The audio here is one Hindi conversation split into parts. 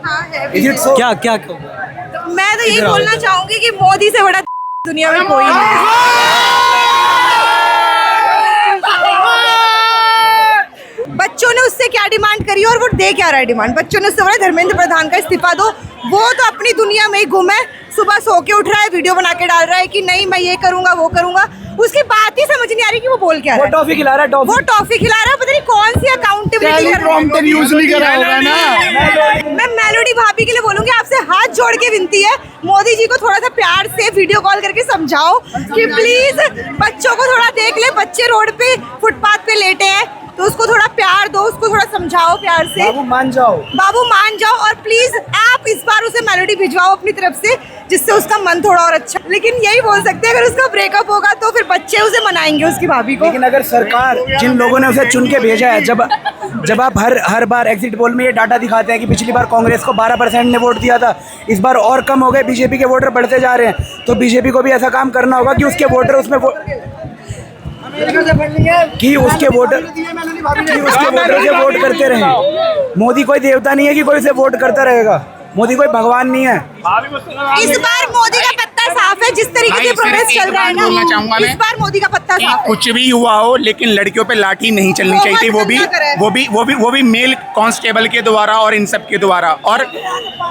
हाँ है Is it so? क्या क्या तो मैं तो यही बोलना चाहूंगी कि मोदी से बड़ा दुनिया में कोई नहीं है। बच्चों ने उससे क्या डिमांड करी और वो दे क्या रहा है डिमांड? बच्चों ने उससे बोला धर्मेंद्र प्रधान का इस्तीफा दो। वो तो अपनी दुनिया में ही गुम है, सुबह सो के उठ रहा है, वीडियो बना के डाल रहा है कि नहीं मैं ये करूंगा वो करूंगा। उसकी बात ही समझ नहीं आ रही कि वो बोल क्या रहा है। वो टॉफी खिला रहा है, वो टॉफी खिला रहा है, पता नहीं कौन सी अकाउंटेबिलिटी कर रहा है। यूज नहीं करा होगा ना। मैं मेलोडी भाभी के लिए बोलूंगी, आपसे हाथ जोड़ के विनती है, मोदी जी को थोड़ा सा प्यार से वीडियो कॉल करके समझाओ कि प्लीज बच्चों को थोड़ा देख ले। बच्चे रोड पे फुटपाथ पे लेटे हैं तो उसको थोड़ा प्यार दो, उसको थोड़ा समझाओ प्यार से। बाबू मान जाओ, बाबू मान जाओ। और प्लीज आप इस बार उसे मेलोडी भिजवाओ अपनी तरफ से, जिससे उसका मन थोड़ा और अच्छा। लेकिन यही बोल सकते हैं, अगर उसका ब्रेकअप होगा तो फिर बच्चे उसे मनाएंगे, उसकी भाभी को। लेकिन अगर सरकार जिन लोगों ने उसे चुन के भेजा है, जब आप हर बार एग्जिट पोल में ये डाटा दिखाते हैं कि पिछली बार कांग्रेस को 12% ने वोट दिया था, इस बार और कम हो गए, बीजेपी के वोटर बढ़ते जा रहे हैं, तो बीजेपी को भी ऐसा काम करना होगा कि उसके वोटर उसके वोटर से वोट करते रहें। मोदी कोई देवता नहीं है कि कोई उसे वोट करता रहेगा। मोदी कोई भगवान नहीं है। इस बार मोदी का पत्ता साफ है, जिस तरीके से प्रोटेस्ट चल रहा है ना, इस बार मोदी का पत्ता साफ है। कुछ भी हुआ हो, लेकिन लड़कियों पे लाठी नहीं चलनी चाहिए थी, वो भी मेल कांस्टेबल के द्वारा और इन सब के द्वारा। और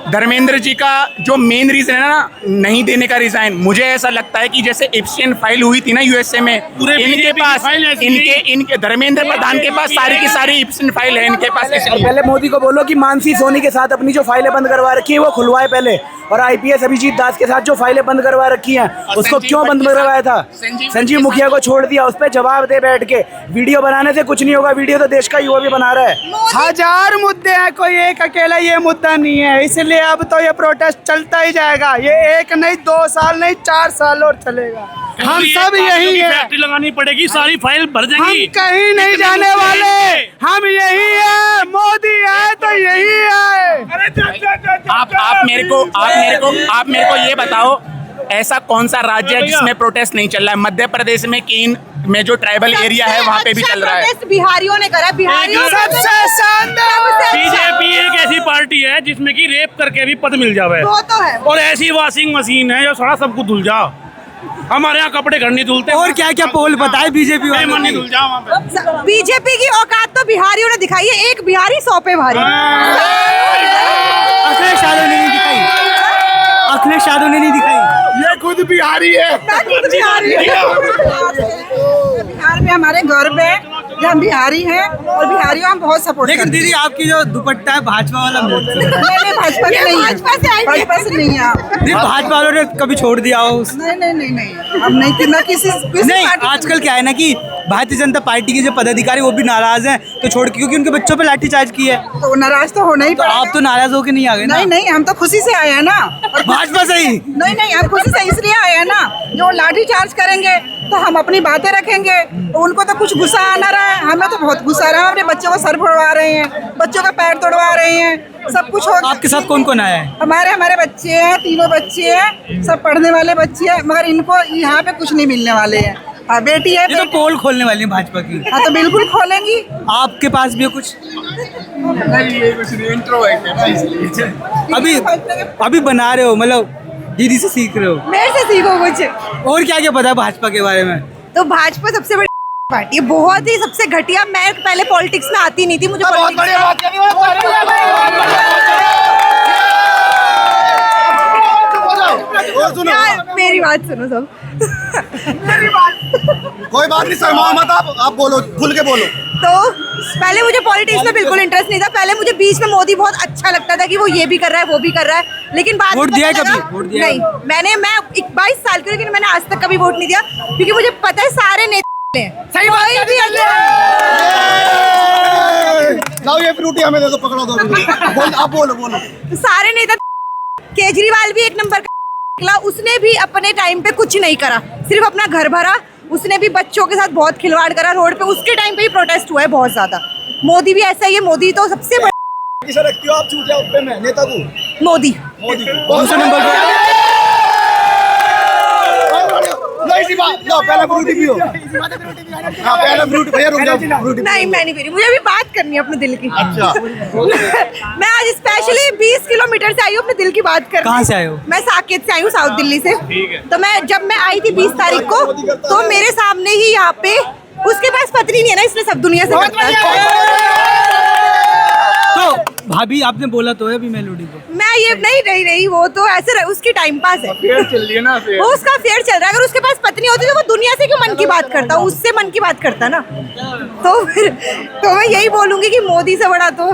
धर्मेंद्र जी का जो मेन रीजन है ना नहीं देने का रिजाइन, मुझे ऐसा लगता है कि जैसे एप्स्टाइन फाइल हुई थी ना यूएसए में, इनके पास इनके धर्मेंद्र प्रधान के पास सारी की सारी एप्स्टाइन फाइल है इनके पास। पहले मोदी को बोलो कि मानसी सोनी के साथ अपनी जो फाइलें बंद करवा रखी है वो खुलवाए पहले, और आईपीएस अभिजीत दास के साथ जो फाइलें बंद करवा रखी हैं उसको क्यों बंद करवाया था? संजीव मुखिया को छोड़ दिया, उस पर जवाब दे बैठ के। वीडियो बनाने से कुछ नहीं होगा, वीडियो तो देश का युवा भी बना रहा है। हजार मुद्दे हैं, कोई एक अकेला ये मुद्दा नहीं है, इसलिए अब तो ये प्रोटेस्ट चलता ही जाएगा। ये 1 नहीं 2 साल नहीं 4 साल और चलेगा। हम सब यही है, फैक्ट्री लगानी पड़ेगी, सारी फाइल भर जाएगी। हम कहीं नहीं जाने वाले, हम यही है। मोदी है तो यही है। आप मेरे को ये बताओ, ऐसा कौन सा राज्य है जिसमें प्रोटेस्ट नहीं चल रहा है? मध्य प्रदेश में केन में जो ट्राइबल एरिया है वहाँ पे भी चल रहा है। बिहारियों ने करा, बिहारियों सबसे शानदार। बीजेपी एक ऐसी पार्टी है जिसमें कि रेप करके भी पद मिल जावे, वो तो है। और ऐसी वॉशिंग मशीन है जो सारा सब कुछ धुल जा। हमारे यहाँ कपड़े घर नहीं धुलते। और क्या क्या पोल बताए बीजेपी वाले? नहीं धुल जा वहाँ पे। बीजेपी की औकात तो बिहारियों ने दिखाई है, एक बिहारी 100 पे भारी। अखिलेश यादव ने नहीं दिखाई, अखिलेश यादव ने नहीं दिखाई। ये खुद बिहारी है। बिहार में हमारे गर्व है कि हम बिहारी हैं और बिहारियों हम बहुत सपोर्ट लेकिन दीदी आपकी जो दुपट्टा है भाजपा वाला नहीं भाजपा से नहीं है, भाजपा से नहीं है। नहीं भाजपा वालों ने कभी छोड़ दिया हो? नहीं हम नहीं कितना किसी नहीं, आजकल क्या है ना कि भारतीय जनता पार्टी के जो पदाधिकारी वो भी नाराज हैं तो छोड़ के, क्योंकि उनके बच्चों पे लाठीचार्ज की है। तो नाराज तो होना ही तो आप तो नाराज होके नहीं आ गए ना? नहीं हम तो खुशी से आए हैं ना। और भाजपा से ही नहीं हम खुशी से इसलिए आए हैं ना, जो लाठी चार्ज करेंगे तो हम अपनी बातें रखेंगे, तो उनको तो कुछ गुस्सा आना रहा है, हमें तो बहुत गुस्सा आ रहा है। अपने बच्चों को सर फोड़वा रहे हैं, बच्चों का पैर तोड़वा रहे हैं, सब कुछ हो। आपके साथ कौन कौन आया है? हमारे बच्चे हैं, 3 बच्चे हैं, सब पढ़ने वाले बच्चे हैं, मगर इनको यहाँ पे कुछ नहीं मिलने वाले हैं। हाँ बेटी है, ये तो पोल खोलने वाली है भाजपा की। हाँ तो बिल्कुल खोलेंगी। आपके पास भी है कुछ? अभी बना रहे हो, मतलब दीदी से सीख रहे हो? मेरे से सीखो कुछ। और क्या क्या पता है भाजपा के बारे में? तो भाजपा सबसे बड़ी पार्टी है, बहुत ही सबसे घटिया। मैं पहले पॉलिटिक्स में आती नहीं थी, मुझे बहुत बढ़िया बात कर रही यार मेरी बात सुनो सब। कोई बात नहीं, शर्माओ मत आप बोलो, खुल के बोलो। तो पहले मुझे पॉलिटिक्स में बिल्कुल इंटरेस्ट नहीं था। पहले मुझे बीच में मोदी बहुत अच्छा लगता था कि वो ये भी कर रहा है वो भी कर रहा है, लेकिन बाद में वोट दिया पता कभी? लगा- वोट दिया? नहीं, मैं 22 साल की, लेकिन मैंने आज तक कभी वोट नहीं दिया, क्योंकि मुझे पता है सारे नेता सही बात कोई भी लाओ ये फ्रूटी हमें दे दो, पकड़ो दो। बोल, आप बोलो। सारे नेता। केजरीवाल भी एक नंबर का निकला, उसने भी अपने टाइम पे कुछ नहीं करा, सिर्फ अपना घर भरा। उसने भी बच्चों के साथ बहुत खिलवाड़ करा रोड पे, उसके टाइम पे ही प्रोटेस्ट हुआ है बहुत ज्यादा। मोदी भी ऐसा ही है, मोदी तो सबसे बड़ा। किसे रखती हो आप चूतिया पे में नेता को? मोदी दूसरे नंबर पे इसी बात लो, पहले फ्रूट ही पियो। हाँ, पहले फ्रूट भैया, रुक जाओ, फ्रूट ही नहीं, मैं नहीं पी रही, मुझे अभी बात करनी है अपने दिल की। अच्छा। मैं आज स्पेशली 20 किलोमीटर से आई हूँ अपने दिल की बात करने। कहाँ से आए हो? मैं साकेत से आई हूँ, साउथ दिल्ली से। तो जब मैं आई थी 20 तारीख को, तो मेरे सामने ही यहाँ पे, उसके पास पत्नी नहीं है ना, इसलिए सब दुनिया से करता है। तो भाभी आपने बोला तो है अभी मेलोडी को। मैं ये नहीं, वो तो ऐसे उसकी टाइम पास है, वो उसका फेयर चल रहा है। अगर उसके पास पत्नी होती तो वो दुनिया से क्यों मन की बात करता, उससे मन की बात करता ना। तो मैं यही बोलूंगी कि मोदी से बड़ा तो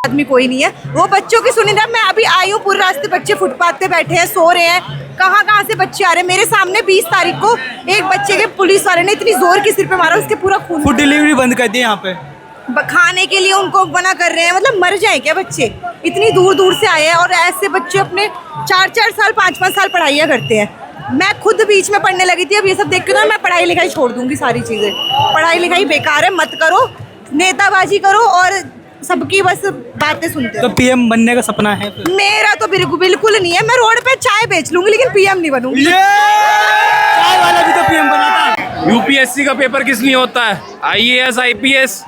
आदमी कोई नहीं है। वो बच्चों की सुनी ना, मैं अभी आई हूँ, पूरे रास्ते बच्चे फुटपाथ पे बैठे हैं, सो रहे हैं। कहाँ से बच्चे आ रहे हैं मेरे सामने। 20 तारीख को एक बच्चे के पुलिस वाले ने इतनी जोर की सिर पे मारा, उसके पूरा खून। फूड डिलीवरी बंद कर दी यहाँ पे, खाने के लिए उनको मना कर रहे हैं। मतलब मर जाए क्या बच्चे, इतनी दूर दूर से आए हैं। और ऐसे बच्चे अपने 4-4 साल 5-5 साल पढ़ाइयाँ करते हैं। मैं खुद बीच में पढ़ने लगी थी, अब ये सब देख के ना मैं पढ़ाई लिखाई छोड़ दूंगी। सारी चीज़ें, पढ़ाई लिखाई बेकार है, मत करो, नेताबाजी करो और सबकी बस बातें सुनते हो। तो पीएम बनने का सपना है फिर? मेरा तो बिल्कुल नहीं है। मैं रोड पे चाय बेच लूंगी लेकिन पीएम नहीं बनूंगी। चाय वाला भी तो पीएम बना था। यूपीएससी का पेपर किस लिए होता है? आईएएस, आईपीएस,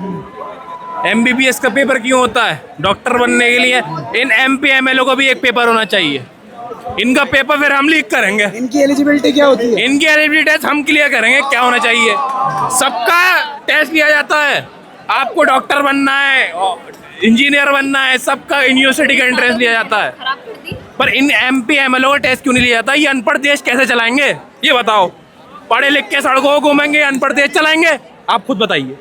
एमबीबीएस का पेपर क्यों होता है? डॉक्टर बनने के लिए। इन एमपी एमएलए को भी एक पेपर होना चाहिए। इनका पेपर फिर हम लीक करेंगे। इनकी एलिजिबिलिटी क्या होती है? इनकी एलिजिबिलिटी टेस्ट हम क्लियर करेंगे, क्या होना चाहिए। सबका टेस्ट लिया जाता है। आपको डॉक्टर बनना है, इंजीनियर बनना है, सबका यूनिवर्सिटी का इंटरेस्ट लिया जाता है। पर इन एमपी एमएलए का टेस्ट क्यों नहीं लिया जाता? ये अनपढ़ देश कैसे चलाएंगे ये बताओ। पढ़े लिख के सड़कों को घूमेंगे, अनपढ़ देश चलाएंगे? आप खुद बताइए।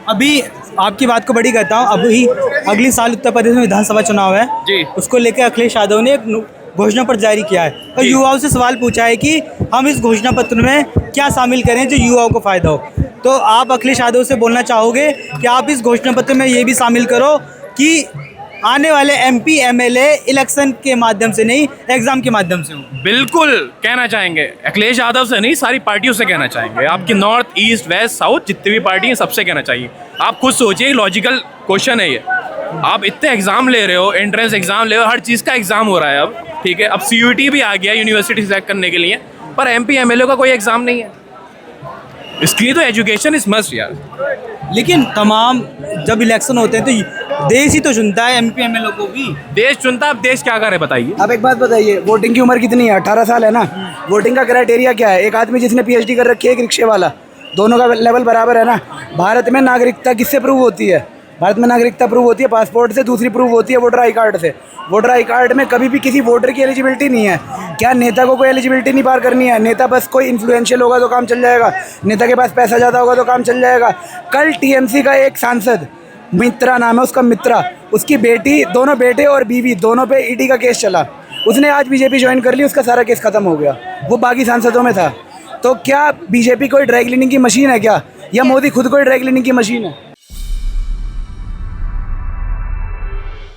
अभी आपकी बात को बड़ी करता हूँ, अभी अगले साल उत्तर प्रदेश में विधानसभा चुनाव है जी। उसको लेकर अखिलेश यादव ने एक घोषणा पत्र जारी किया है और युवाओं से सवाल पूछा है कि हम इस घोषणा पत्र में क्या शामिल करें जो युवाओं को फायदा हो। तो आप अखिलेश यादव से बोलना चाहोगे कि आप इस घोषणा पत्र में ये भी शामिल करो कि आने वाले एमपी एमएलए इलेक्शन के माध्यम से नहीं, एग्जाम के माध्यम से हो? बिल्कुल कहना चाहेंगे, अखिलेश यादव से नहीं, सारी पार्टियों से कहना चाहेंगे। आपकी नॉर्थ, ईस्ट, वेस्ट, साउथ जितनी भी पार्टी हैं सबसे कहना चाहिए। आप खुद सोचिए, लॉजिकल क्वेश्चन है ये। आप इतने एग्जाम ले रहे हो, एंट्रेंस एग्जाम ले रहे हो, हर चीज़ का एग्जाम हो रहा है अब, ठीक है। अब CUET भी आ गया यूनिवर्सिटी सेलेक्ट करने के लिए, पर एमपी एमएलए का कोई एग्जाम नहीं है। इसके लिए तो एजुकेशन इज मस्ट यार। लेकिन तमाम जब इलेक्शन होते हैं तो देश ही तो चुनता है एमपी एमएलए को भी। देश चुनता, अब देश क्या करे बताइए। अब एक बात बताइए, वोटिंग की उम्र कितनी है? 18 साल है ना। वोटिंग का क्राइटेरिया क्या है? एक आदमी जिसने PhD कर रखी है, एक रिक्शे वाला, दोनों का लेवल बराबर है ना। भारत में नागरिकता किससे प्रूव होती है? भारत में नागरिकता प्रूव होती है पासपोर्ट से, दूसरी प्रूव होती है वोटर आई कार्ड से। वोटर आई कार्ड में कभी भी किसी वोटर की एलिजिबिलिटी नहीं है। क्या नेता को कोई एलिजिबिलिटी नहीं पार करनी है? नेता बस कोई इन्फ्लुएंशियल होगा तो काम चल जाएगा, नेता के पास पैसा ज़्यादा होगा तो काम चल जाएगा। कल TMC का एक सांसद, मित्रा नाम है उसका, मित्रा, उसकी बेटी, दोनों बेटे और बीवी दोनों पे ED का केस चला। उसने आज BJP ज्वाइन कर ली, उसका सारा केस खत्म हो गया, वो बाकी सांसदों में था। तो क्या BJP कोई ड्राई क्लीनिंग की मशीन है क्या? या मोदी खुद कोई ड्राई क्लीनिंग की मशीन है?